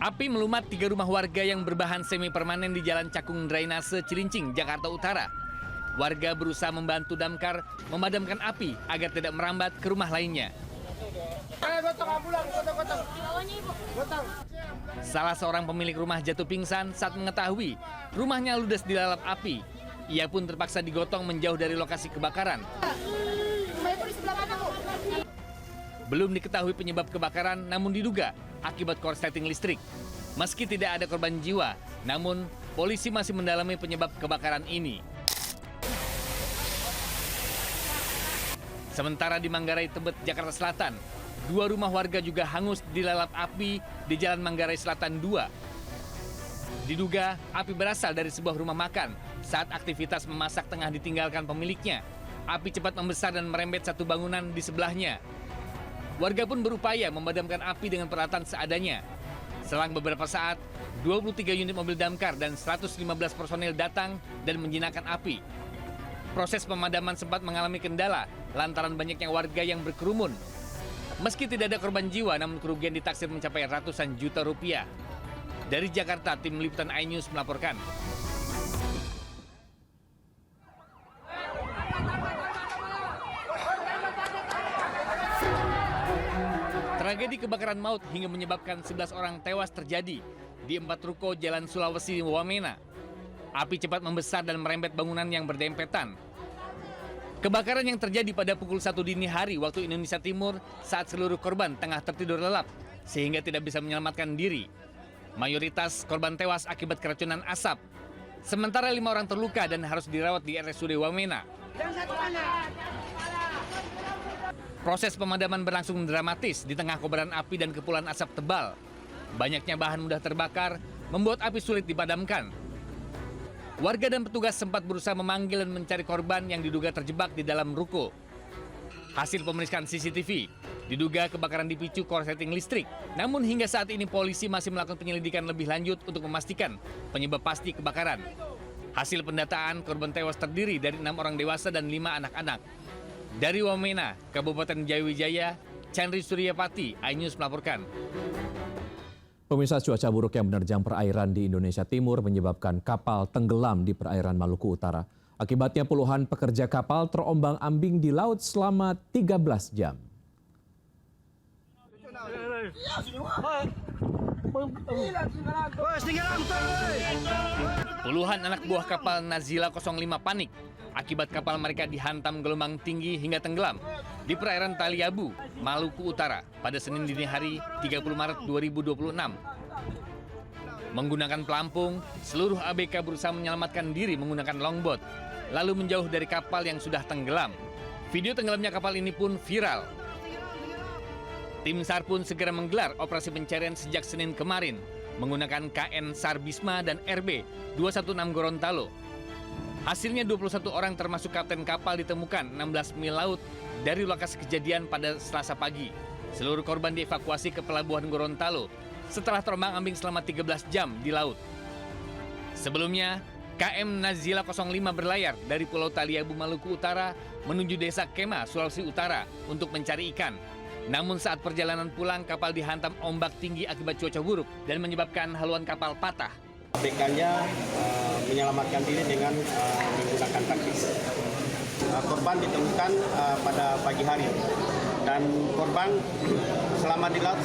Api melumat 3 rumah warga yang berbahan semi permanen di Jalan Cakung Drainase Cilincing, Jakarta Utara. Warga berusaha membantu damkar memadamkan api agar tidak merambat ke rumah lainnya. Salah seorang pemilik rumah jatuh pingsan saat mengetahui rumahnya ludes dilalap api. Ia pun terpaksa digotong menjauh dari lokasi kebakaran. Belum diketahui penyebab kebakaran, namun diduga akibat korsleting listrik. Meski tidak ada korban jiwa, namun polisi masih mendalami penyebab kebakaran ini. Sementara di Manggarai Tebet, Jakarta Selatan, 2 rumah warga juga hangus dilalap api di Jalan Manggarai Selatan 2. Diduga api berasal dari sebuah rumah makan saat aktivitas memasak tengah ditinggalkan pemiliknya. Api cepat membesar dan merembet satu bangunan di sebelahnya. Warga pun berupaya memadamkan api dengan peralatan seadanya. Selang beberapa saat, 23 unit mobil damkar dan 115 personil datang dan menjinakkan api. Proses pemadaman sempat mengalami kendala lantaran banyaknya warga yang berkerumun. Meski tidak ada korban jiwa, namun kerugian ditaksir mencapai ratusan juta rupiah. Dari Jakarta, tim liputan iNews melaporkan. Tragedi kebakaran maut hingga menyebabkan 11 orang tewas terjadi di 4 ruko Jalan Sulawesi Wamena. Api cepat membesar dan merembet bangunan yang berdempetan. Kebakaran yang terjadi pada pukul 1 dini hari waktu Indonesia Timur saat seluruh korban tengah tertidur lelap sehingga tidak bisa menyelamatkan diri. Mayoritas korban tewas akibat keracunan asap. Sementara 5 orang terluka dan harus dirawat di RSUD Wamena. Proses pemadaman berlangsung dramatis di tengah kobaran api dan kepulan asap tebal. Banyaknya bahan mudah terbakar membuat api sulit dipadamkan. Warga dan petugas sempat berusaha memanggil dan mencari korban yang diduga terjebak di dalam ruko. Hasil pemeriksaan CCTV, diduga kebakaran dipicu korsleting listrik. Namun hingga saat ini polisi masih melakukan penyelidikan lebih lanjut untuk memastikan penyebab pasti kebakaran. Hasil pendataan korban tewas terdiri dari 6 orang dewasa dan 5 anak-anak. Dari Wamena, Kabupaten Jayawijaya, Chandri Suryapati, iNews melaporkan. Pemirsa, cuaca buruk yang menerjang perairan di Indonesia Timur menyebabkan kapal tenggelam di perairan Maluku Utara. Akibatnya puluhan pekerja kapal terombang-ambing di laut selama 13 jam. Puluhan anak buah kapal Nazila 05 panik akibat kapal mereka dihantam gelombang tinggi hingga tenggelam di perairan Taliabu, Maluku Utara pada Senin dini hari 30 Maret 2026. Menggunakan pelampung, seluruh ABK berusaha menyelamatkan diri menggunakan longboat, lalu menjauh dari kapal yang sudah tenggelam. Video tenggelamnya kapal ini pun viral. Tim SAR pun segera menggelar operasi pencarian sejak Senin kemarin menggunakan KN SAR Bisma dan RB 216 Gorontalo. Hasilnya 21 orang termasuk kapten kapal ditemukan 16 mil laut dari lokasi kejadian pada Selasa pagi. Seluruh korban dievakuasi ke Pelabuhan Gorontalo setelah terombang-ambing selama 13 jam di laut. Sebelumnya, KM Nazila 05 berlayar dari Pulau Taliabu, Maluku Utara menuju Desa Kema, Sulawesi Utara untuk mencari ikan. Namun saat perjalanan pulang, kapal dihantam ombak tinggi akibat cuaca buruk dan menyebabkan haluan kapal patah. ABK-nya menyelamatkan diri dengan menggunakan taktis. Korban ditemukan pada pagi hari dan korban selama di laut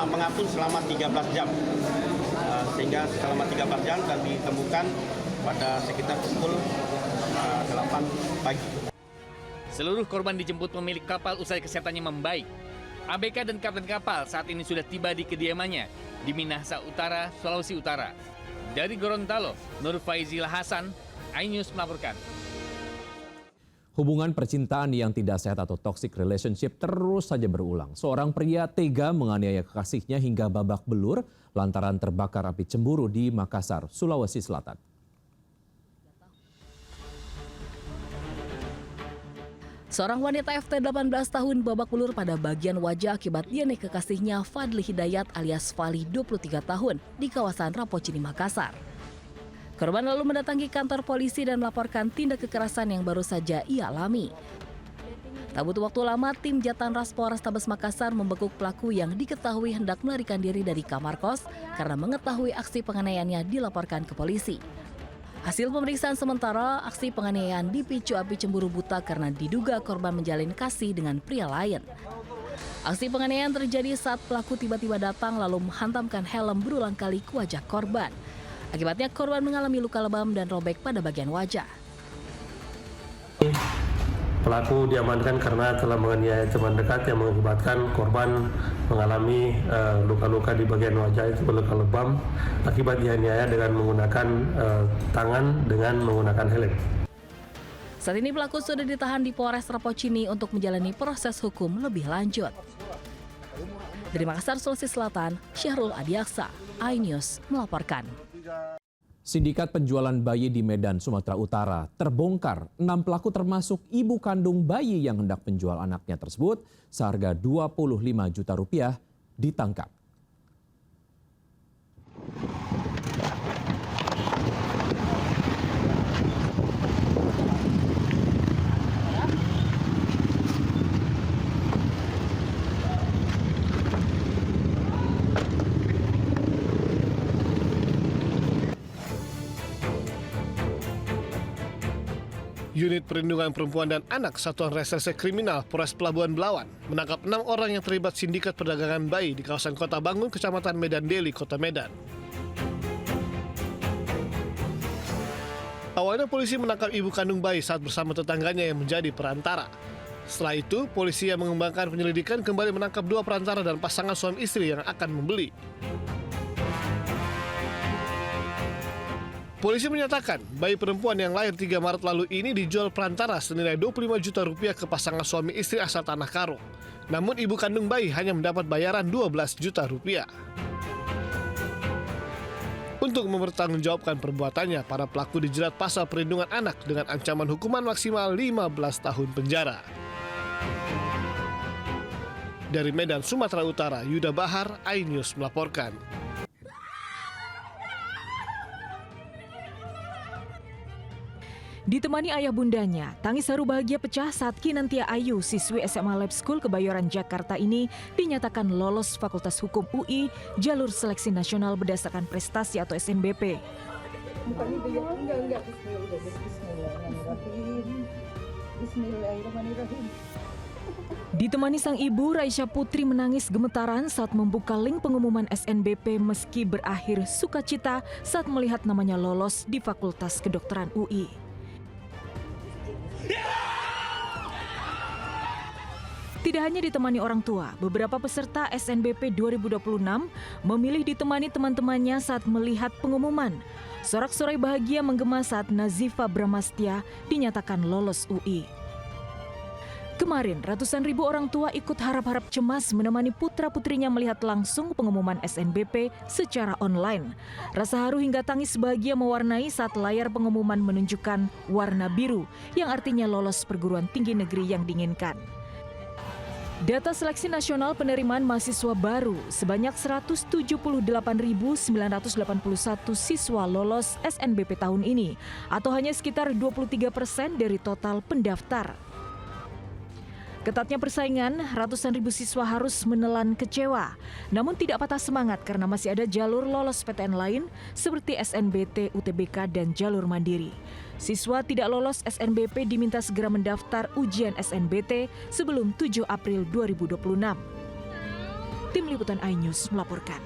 mengapung selama 13 jam. Sehingga selama 13 jam dan ditemukan pada sekitar pukul 8 pagi. Seluruh korban dijemput pemilik kapal usai kesehatannya membaik. ABK dan kapten kapal saat ini sudah tiba di kediamannya di Minahasa Utara, Sulawesi Utara. Dari Gorontalo, Nur Faizil Hasan, iNews melaporkan. Hubungan percintaan yang tidak sehat atau toxic relationship terus saja berulang. Seorang pria tega menganiaya kekasihnya hingga babak belur lantaran terbakar api cemburu di Makassar, Sulawesi Selatan. Seorang wanita FT 18 tahun babak belur pada bagian wajah akibat DNA kekasihnya Fadli Hidayat alias Fali 23 tahun di kawasan Rapocini, Makassar. Korban lalu mendatangi kantor polisi dan melaporkan tindak kekerasan yang baru saja ia alami. Tak butuh waktu lama, tim Jatanras Polrestabes Makassar membekuk pelaku yang diketahui hendak melarikan diri dari kamar kos karena mengetahui aksi penganiayaannya dilaporkan ke polisi. Hasil pemeriksaan sementara, aksi penganiayaan dipicu api cemburu buta karena diduga korban menjalin kasih dengan pria lain. Aksi penganiayaan terjadi saat pelaku tiba-tiba datang lalu menghantamkan helm berulang kali ke wajah korban. Akibatnya korban mengalami luka lebam dan robek pada bagian wajah. Pelaku diamankan karena telah menganiaya teman dekat yang mengakibatkan korban mengalami luka-luka di bagian wajah itu luka lebam akibat dianiaya dengan menggunakan tangan dengan menggunakan helm. Saat ini pelaku sudah ditahan di Polres Rapocini untuk menjalani proses hukum lebih lanjut. Dari Makassar, Sulawesi Selatan, Syahrul Adiaksa, iNews melaporkan. Sindikat penjualan bayi di Medan, Sumatera Utara terbongkar. 6 pelaku termasuk ibu kandung bayi yang hendak menjual anaknya tersebut seharga 25 juta rupiah ditangkap. Unit Perlindungan Perempuan dan Anak Satuan Reserse Kriminal Polres Pelabuhan Belawan menangkap 6 orang yang terlibat sindikat perdagangan bayi di kawasan Kota Bangun, Kecamatan Medan Deli, Kota Medan. Awalnya polisi menangkap ibu kandung bayi saat bersama tetangganya yang menjadi perantara. Setelah itu, polisi yang mengembangkan penyelidikan kembali menangkap 2 perantara dan pasangan suami istri yang akan membeli. Polisi menyatakan bayi perempuan yang lahir 3 Maret lalu ini dijual perantara senilai 25 juta rupiah ke pasangan suami istri asal Tanah Karo. Namun ibu kandung bayi hanya mendapat bayaran 12 juta rupiah. Untuk mempertanggungjawabkan perbuatannya, para pelaku dijerat pasal perlindungan anak dengan ancaman hukuman maksimal 15 tahun penjara. Dari Medan, Sumatera Utara, Yuda Bahar, iNews melaporkan. Ditemani ayah bundanya, tangis haru bahagia pecah saat Kinantia Ayu, siswi SMA Lab School Kebayoran, Jakarta ini dinyatakan lolos Fakultas Hukum UI jalur seleksi nasional berdasarkan prestasi atau SNBP. Ditemani sang ibu, Raisya Putri menangis gemetaran saat membuka link pengumuman SNBP meski berakhir sukacita saat melihat namanya lolos di Fakultas Kedokteran UI. Tidak hanya ditemani orang tua, beberapa peserta SNBP 2026 memilih ditemani teman-temannya saat melihat pengumuman. Sorak-sorai bahagia menggema saat Nazifa Bramastia dinyatakan lolos UI. Kemarin, ratusan ribu orang tua ikut harap-harap cemas menemani putra-putrinya melihat langsung pengumuman SNBP secara online. Rasa haru hingga tangis bahagia mewarnai saat layar pengumuman menunjukkan warna biru, yang artinya lolos perguruan tinggi negeri yang diinginkan. Data seleksi nasional penerimaan mahasiswa baru, sebanyak 178.981 siswa lolos SNBP tahun ini, atau hanya sekitar 23% dari total pendaftar. Ketatnya persaingan, ratusan ribu siswa harus menelan kecewa. Namun tidak patah semangat karena masih ada jalur lolos PTN lain seperti SNBT, UTBK, dan jalur mandiri. Siswa tidak lolos SNBP diminta segera mendaftar ujian SNBT sebelum 7 April 2026. Tim Liputan iNews melaporkan.